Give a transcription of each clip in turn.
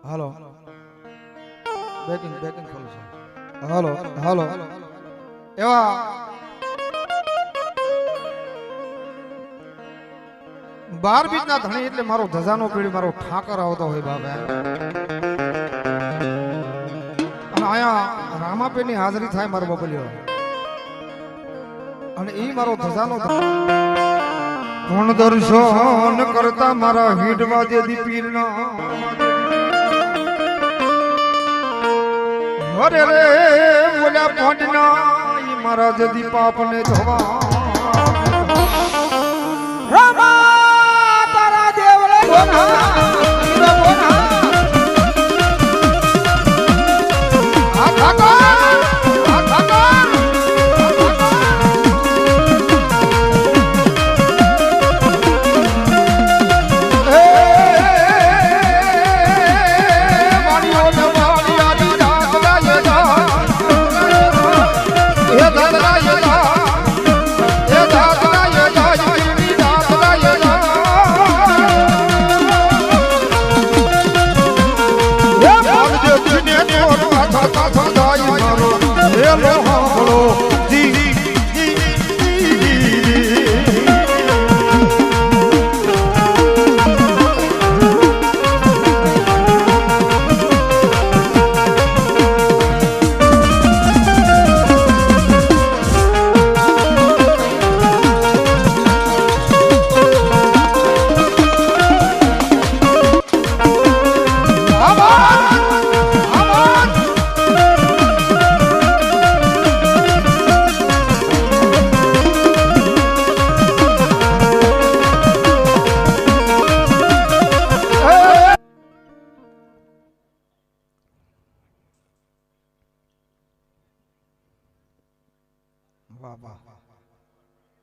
હાલો baking ખોલો છે. હાલો હાલો એવા 12 બીજના ધણી એટલે મારો ધજાનો પીડી મારો ઠાકર આવતો હોય બાબા. અને આયા રામાપીરની હાજરી થાય મારો બબલ્યો અને ઈ મારો ધજાનો કોણ દર્શન કરતા મારા હીડવા દેદી પીરના અરે રે બોલ્યા પોંડના ઈ મારા દેદી પાપને ધોવા રામા તારા દેવળે બોના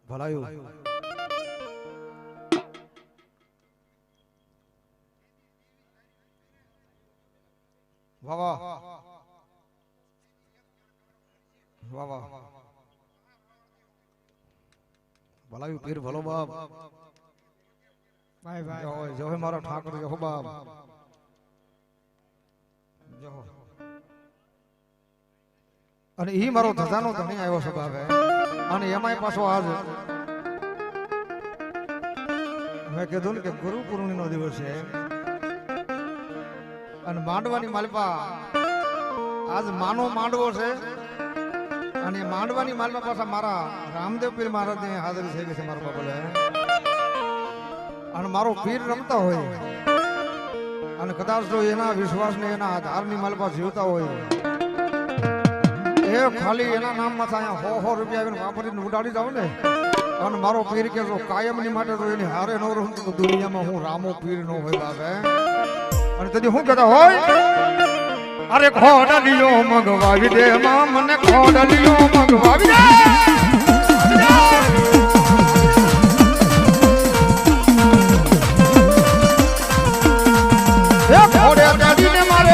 ભલાયું વાહ વાહ વાહ વાહ ભલાયું પીર ભલો બાપ ભાઈ ભાઈ જો હે મારો ઠાકર જો બાપ જો અને ઈ મારો ધજાનો ધણી આવ્યો છે બાપ અને એમાંય પાછો આજ મેં કીધું ને કે ગુરુ પૂર્ણિનો દિવસ છે અને માંડવાની માલપા આજ માનો માંડવો છે અને માંડવાની માલપા પાછા મારા રામદેવ પીર મહારાજની હાજરી થઈ ગઈ છે મારા બાપલે અને મારો પીર રમતા હોય અને કદાચ જો એના વિશ્વાસને એના આધારની માલપા જીવતા હોય એ ખાલી એના નામમાં અહીંયા 100 રૂપિયા આવીને વાપરીને ઉડાડી જાવ ને અને મારો પીર કે જો કાયમની માટે તો એની હારે ન રહું તો દુનિયામાં હું રામો પીર નો હોય બાપે અને તેથી હું કહેતા હોય અરે ખોડલિયો મગવાવી દે માં મને ખોડલિયો મગવાવી દે એ ખોડે દાદીને મારે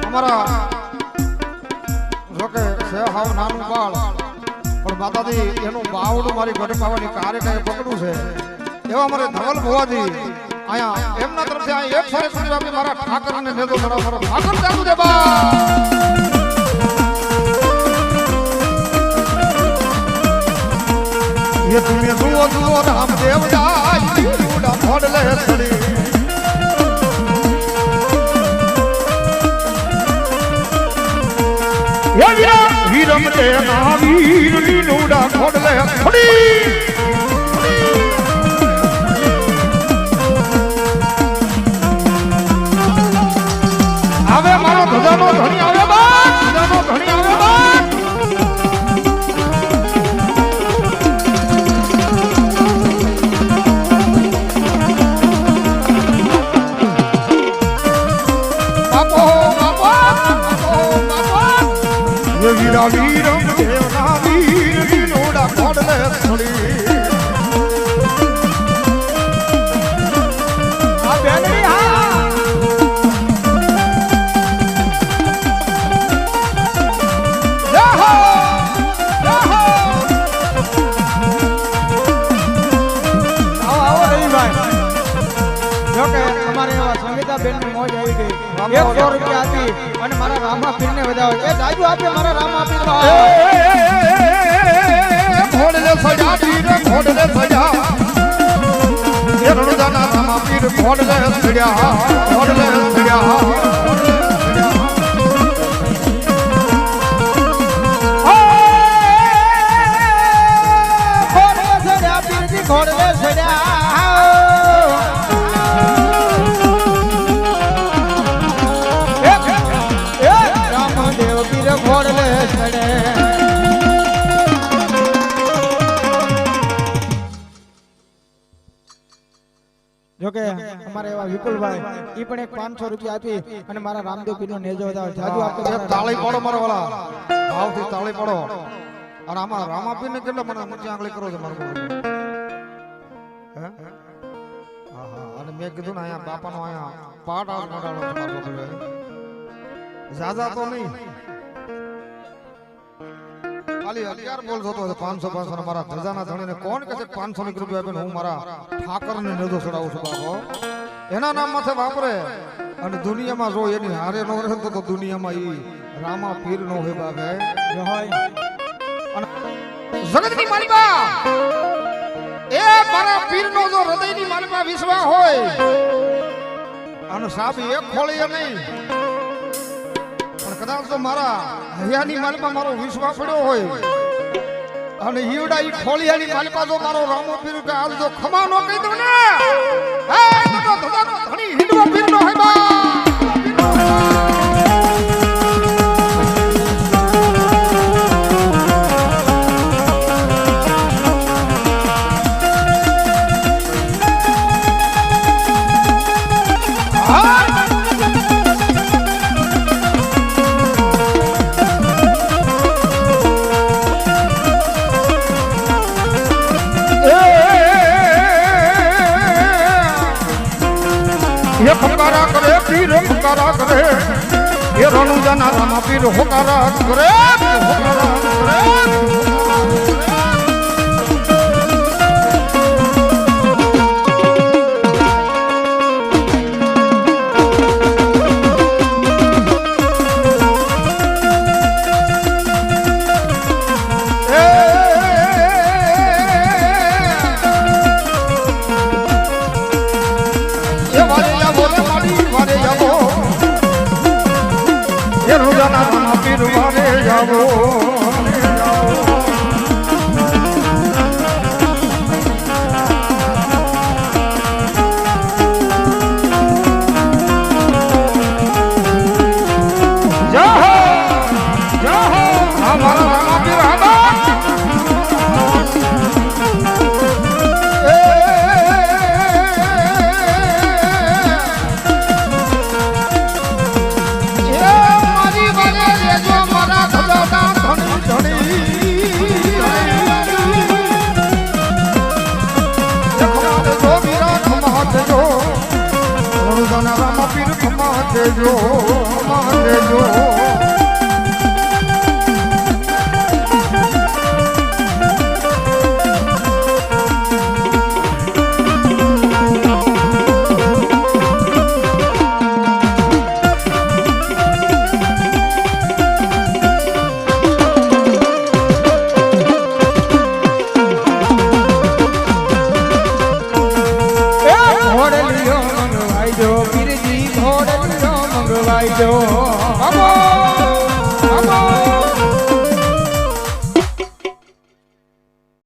અમારા જોકે છે હાવ નાનું બાળ પણ માતાજી એનું બાવડું મારી ઘરે પાવાની કાર્ય કઈ પકડું છે એવા અમારે ધવલ ભુવાજી અહીંયા એમના તરફથી આ એક સારે સુધી આપી મારા ઠાકરને નેતો મારા ઠાકર ચાલુ દે બા ये तुम्हें दुओ दुओ रामदेव जाय उड़ा फोड़ले छड़ी ये वीरम दे ना वीर नी उड़ा फोड़ले छड़ी आवे मारो धजानो धणी आवे बा धजानो धणी आवे बा वीरा वीरम देव બેન ની મોજ આવી ગઈ 100 રૂપિયા આપી અને મારા રામા પીર ને વધાવો એ જાજુ આપે મારા રામા પીર ઘોડલે સજા પીર ઘોડલે સજા એ રણુદાના રામા પીર ઘોડલે સજા ઘોડલે સજા ઘોડલે સડ્યા રામદેવ પીર ઘોડલે સડે જોકે અમારે એવા વિપુલભાઈ ઈ પણ એક 500 રૂપિયા આપી અને મારા રામદેવ પીર નો નેજો વધાવે જાજુ આપે તાળી પાડો મારા વાલા ભાવથી તાળી પાડો અને આમાં રામાપીર ને કેટલા મને ઊંચી આંગળી કરો છો મારું અને મેં કીધું ને અહીંયા બાપાનો અહીંયા પાટ આગ નડાડો તમારો બોલે જાજા તો નહીં ખાલી 11 બોલતો તો 500 500 મારા ધજાના ધણીને કોણ કહે છે 500 રૂપિયા આપીને હું મારા ઠાકરને નેજો ચડાવું છું બાપો એના નામ માથે વાપરે અને દુનિયામાં જો એની હારે નો રહે તો દુનિયામાં ઈ રામા પીર નો હોય બાપે હોય અને જગતની માલિકા એ મારા પીરનો જો હૃદયની માલિકા વિશ્વાસ હોય અને સાબ એક ખોળીએ નહીં પણ કદાચ તો મારા હૈયાની માલિકા મારો વિશ્વાસ પડ્યો હોય અને હીવડા ઈ ખોળિયાની માલિકા જો મારો રામો પીર કે આજ જો ખમા નો કહી દઉં ને એ તો ધજાનો ધણી હિંડવો પીરનો હોય બા हुकारा करे पीर हुकारा करे ये रणुदाना रामा पीर हुकारा करे हुकारा करे रणुदाना रामा पीर वारे जावो जाहो जाहो हमारा रामा पीर आदा रामा पीर खमा देजो खमा देजो મંગવાઈ દો